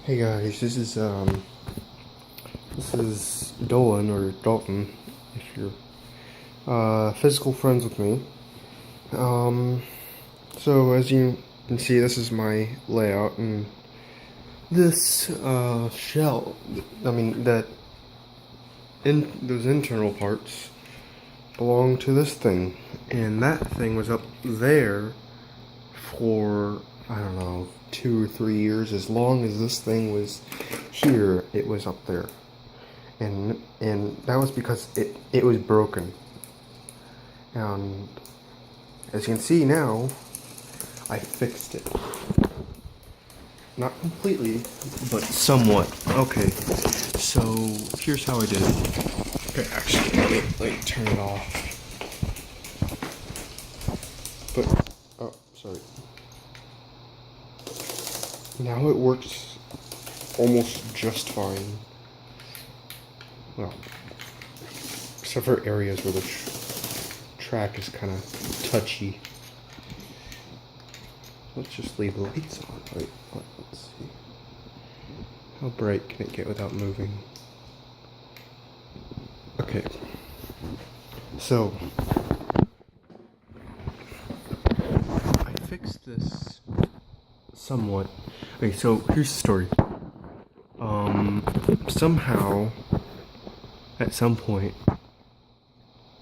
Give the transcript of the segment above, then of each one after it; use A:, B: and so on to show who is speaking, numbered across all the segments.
A: Hey guys, this is Dolan or Dalton, if you're physical friends with me. So as you can see, this is my layout, and this shell, that those internal parts belong to this thing, and that thing was up there for, I don't know, 2 or 3 years. As long as this thing was here, it was up there, and that was because it was broken. And as you can see now, I fixed it. Not completely, but somewhat. Okay, so here's how I did it. Okay, actually, let me turn it off. But, oh, sorry. Now it works almost just fine. Well, except for areas where the track is kind of touchy. Let's just leave the lights on. Wait, let's see. How bright can it get without moving? Okay. So, I fixed this somewhat. Okay, so here's the story. Somehow, at some point,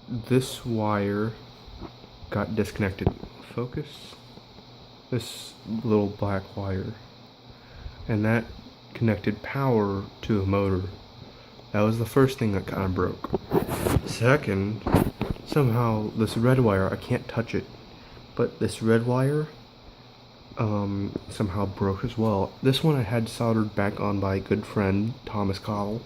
A: this wire got disconnected. Focus? This little black wire. And that connected power to a motor. That was the first thing that kind of broke. Second, somehow this red wire, I can't touch it, but this red wire somehow broke as well. This one I had soldered back on by a good friend, Thomas Cottle.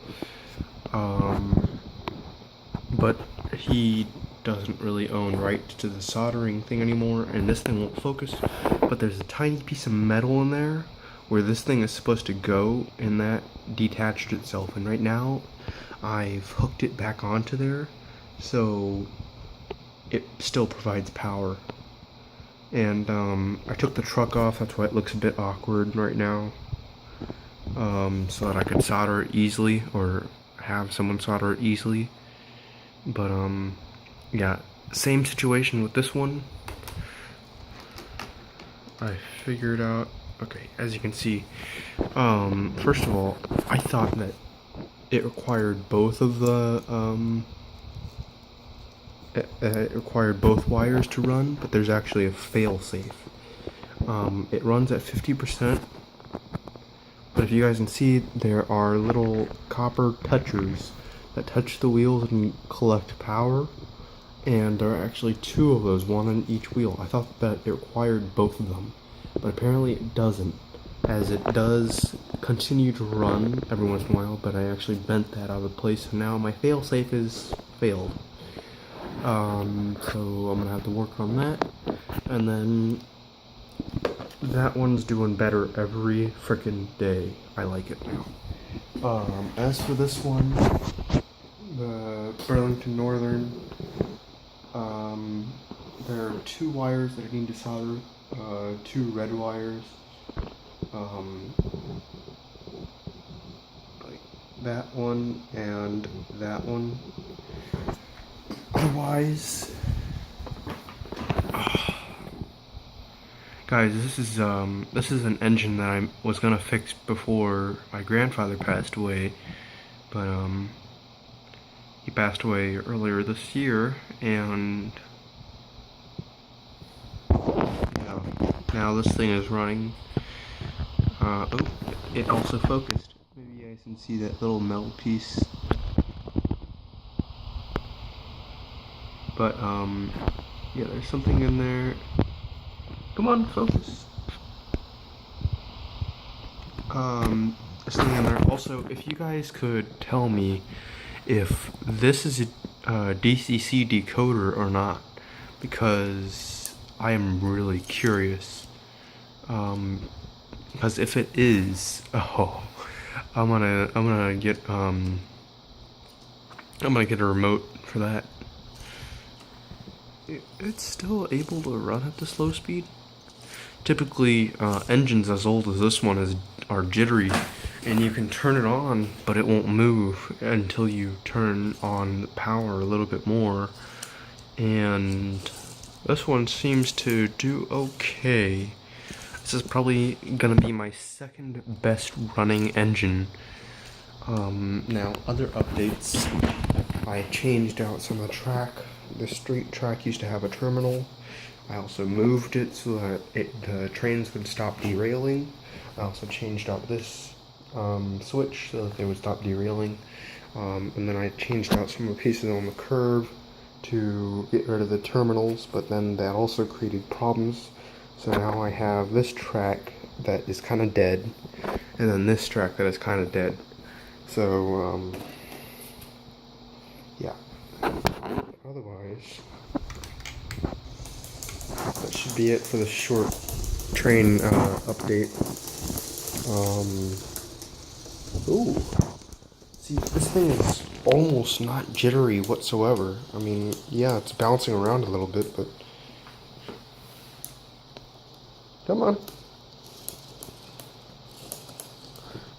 A: But he doesn't really own rights to the soldering thing anymore, and this thing won't focus. But there's a tiny piece of metal in there where this thing is supposed to go, and that detached itself. And right now, I've hooked it back onto there, so it still provides power. And I took the truck off, that's why it looks a bit awkward right now, so that I could solder it easily, or have someone solder it easily. But yeah, same situation with this one. I figured out, okay, as you can see, first of all, I thought that it required both of the it required both wires to run, but there's actually a fail-safe. It runs at 50%, but if you guys can see, there are little copper touchers that touch the wheels and collect power, and there are actually two of those, one on each wheel. I thought that it required both of them, but apparently it doesn't, as it does continue to run every once in a while, but I actually bent that out of place, and now my fail-safe is failed. So I'm gonna have to work on that, and then that one's doing better every frickin' day. I like it now. As for this one, the Burlington Northern, there are two wires that I need to solder, two red wires, like that one and that one. Otherwise, guys, this is an engine that I was gonna fix before my grandfather passed away, but he passed away earlier this year, and yeah, now this thing is running. Oh, it also focused. Maybe you guys can see that little metal piece. But yeah, there's something in there. Come on, focus. There's something in there. Also, if you guys could tell me if this is a DCC decoder or not, because I am really curious. Because if it is, oh, I'm gonna get a remote for that. It's still able to run at this low speed. Typically, engines as old as this one are jittery and you can turn it on, but it won't move until you turn on the power a little bit more. And this one seems to do okay. This is probably gonna be my second best running engine. Now, other updates. I changed out some of the track. The straight track used to have a terminal. I also moved it so that the trains would stop derailing. I also changed out this switch so that they would stop derailing. And then I changed out some of the pieces on the curve to get rid of the terminals, but then that also created problems. So now I have this track that is kind of dead, and then this track that is kind of dead. So, yeah. Otherwise, that should be it for the short train update. Ooh. See, this thing is almost not jittery whatsoever. I mean, yeah, it's bouncing around a little bit, but... Come on.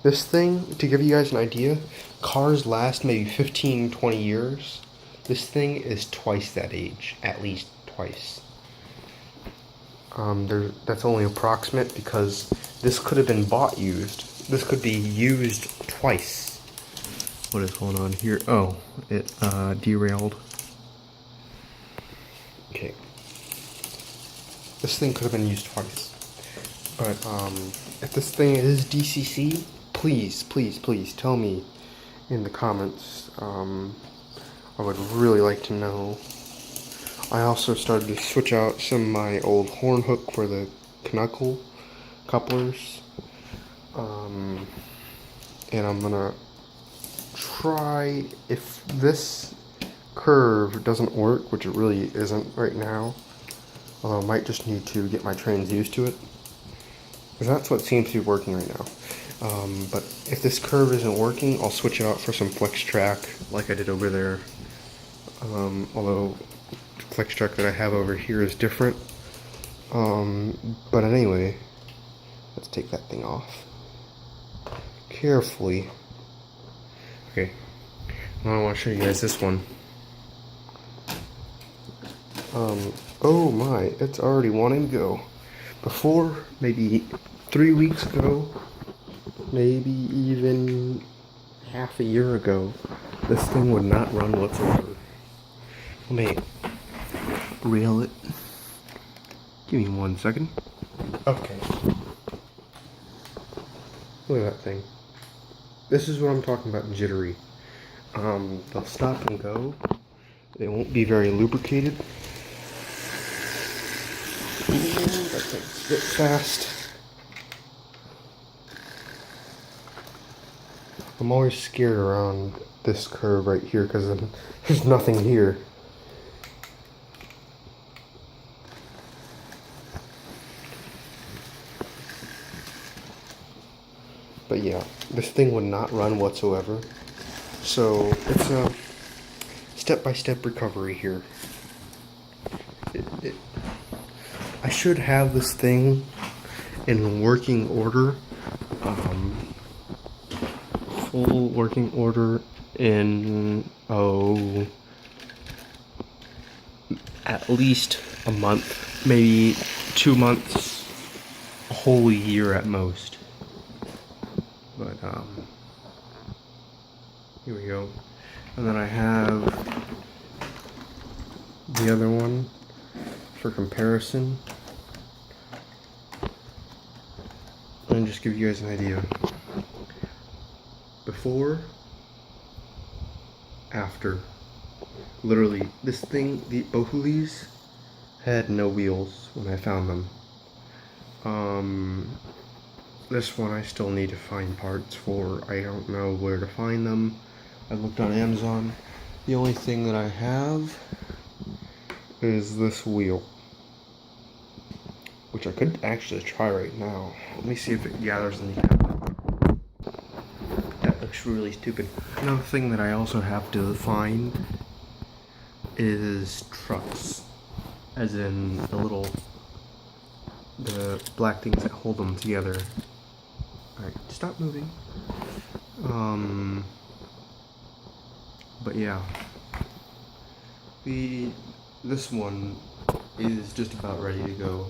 A: This thing, to give you guys an idea, cars last maybe 15, 20 years. This thing is twice that age, at least twice. That's only approximate because this could have been bought used. This could be used twice. What is going on here? Oh, it derailed. Okay. This thing could have been used twice. But if this thing is DCC, please, please, please tell me in the comments. I would really like to know. I also started to switch out some of my old horn hook for the knuckle couplers. And I'm gonna try, if this curve doesn't work, which it really isn't right now, although I might just need to get my trains used to it, because that's what seems to be working right now. But if this curve isn't working, I'll switch it out for some flex track like I did over there. Although the flex track that I have over here is different. But anyway, let's take that thing off carefully. Okay, now I want to show you guys this one. Oh my, it's already wanting to go. Before, maybe 3 weeks ago, maybe even half a year ago, this thing would not run whatsoever. Let me reel it. Give me 1 second. Okay. Look at that thing. This is what I'm talking about, jittery. They'll stop and go. They won't be very lubricated. Ooh, that thing's a bit fast. I'm always scared around this curve right here because there's nothing here. But yeah, this thing would not run whatsoever. So it's a step-by-step recovery here. I should have this thing in working order, full working order in, at least a month, maybe 2 months, a whole year at most. But, here we go. And then I have the other one for comparison. And just give you guys an idea. Before, after. Literally, this thing, both of these had no wheels when I found them. This one I still need to find parts for. I don't know where to find them. I looked on Amazon. The only thing that I have is this wheel, which I could actually try right now. Let me see if it gathers any kind. That looks really stupid. Another thing that I also have to find is trucks, as in the black things that hold them together. Alright, stop moving. But yeah, this one is just about ready to go.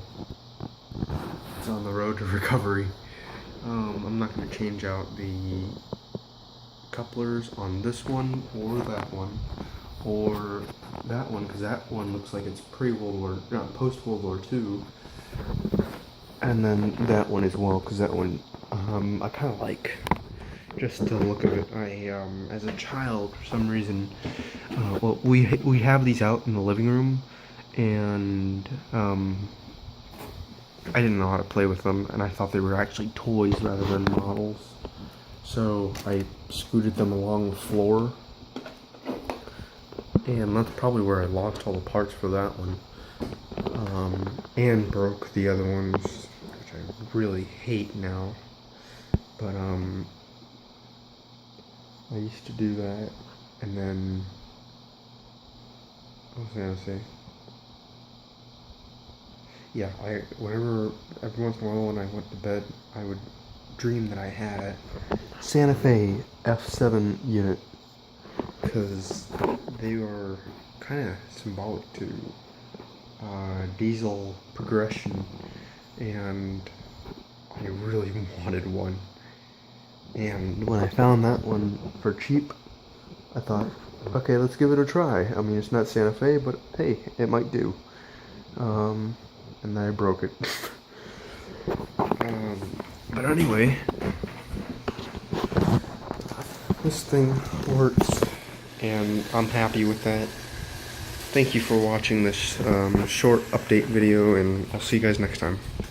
A: It's on the road to recovery. I'm not going to change out the couplers on this one or that one or that one, because that one looks like it's post World War II, and then that one as well, because that one I kind of like just the look of it. As a child, for some reason, well, we have these out in the living room, and I didn't know how to play with them, and I thought they were actually toys rather than models. So I scooted them along the floor, and that's probably where I lost all the parts for that one. And broke the other ones, which I really hate now. But I used to do that, and then what was I gonna say? Yeah, every once in a while when I went to bed, I would dream that I had a Santa Fe F7 unit, because they were kind of symbolic to diesel progression, and I really wanted one. And when I found that one for cheap, I thought, okay, let's give it a try. I mean, it's not Santa Fe, but hey, it might do. And then I broke it. But anyway, this thing works, and I'm happy with that. Thank you for watching this short update video, and I'll see you guys next time.